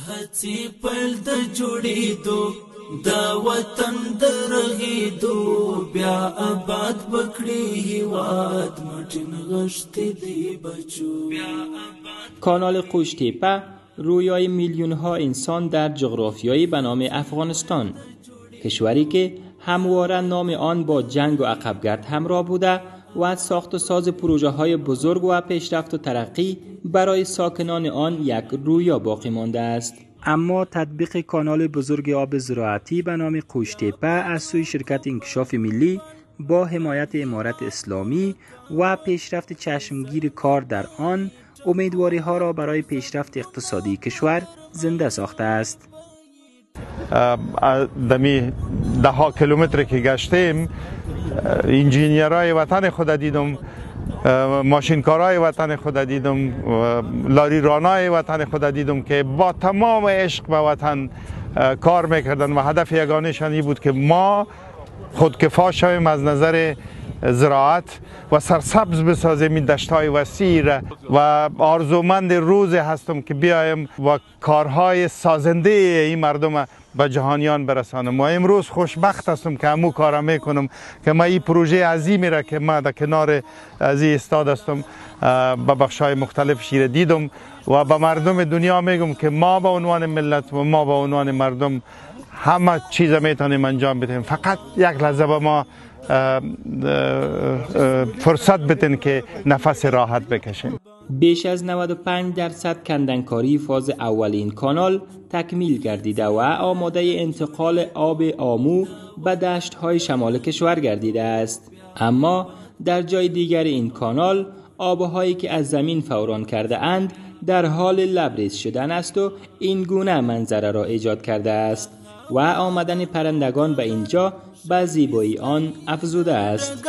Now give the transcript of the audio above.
هڅې پیل د جوړېدو دا وطن د رغېدو بیا آباد بکړي هیواد مټین غشتې دی بچو. کانال قوش تیپه رویای میلیون ها انسان در جغرافیایی به نام افغانستان، کشوری که همواره نام آن با جنگ و عقبگرد همراه بوده و از ساخت و ساز پروژه های بزرگ و پیشرفت و ترقی برای ساکنان آن یک رویا باقی مانده است. اما تطبیق کانال بزرگ آب زراعتی به نام قوش تیپه از سوی شرکت انکشاف ملی با حمایت امارت اسلامی و پیشرفت چشمگیر کار در آن امیدواری ها را برای پیشرفت اقتصادی کشور زنده ساخته است. دمی 10 کیلومتر که گشتیم انجینیرای وطن خود دیدم، ماشینکارای وطن خود دیدم، لاری رانای وطن خود دیدم که با تمام عشق به وطن کار میکردن و هدف یگانه‌شان این بود که ما خودکفا شویم از نظر زراعت و سرسبز بسازیم این دشت‌های وسیع و آرزومند روز هستم که بیایم و کارهای سازنده این مردم به جهانیان برسانم. و امروز خوشبخت هستم که همو کارا میکنم که ما این پروژه عظیمی را که ما در کنار از این استاد هستم به بخش‌های مختلف شیر دیدم و به مردم دنیا میگم که ما به عنوان ملت و ما به عنوان مردم همه چیز میتونیم انجام بدیم، فقط یک لحظه به ما فرصت بدین که نفس راحت بکشیم. بیش از 95% کندنکاری فاز اول این کانال تکمیل گردیده و آماده انتقال آب آمو به دشت‌های شمال کشور گردیده است. اما در جای دیگر این کانال آب‌هایی که از زمین فوران کرده اند در حال لبریز شدن است و این گونه منظره را ایجاد کرده است و آمدن پرندگان به اینجا به زیبایی آن افزوده است.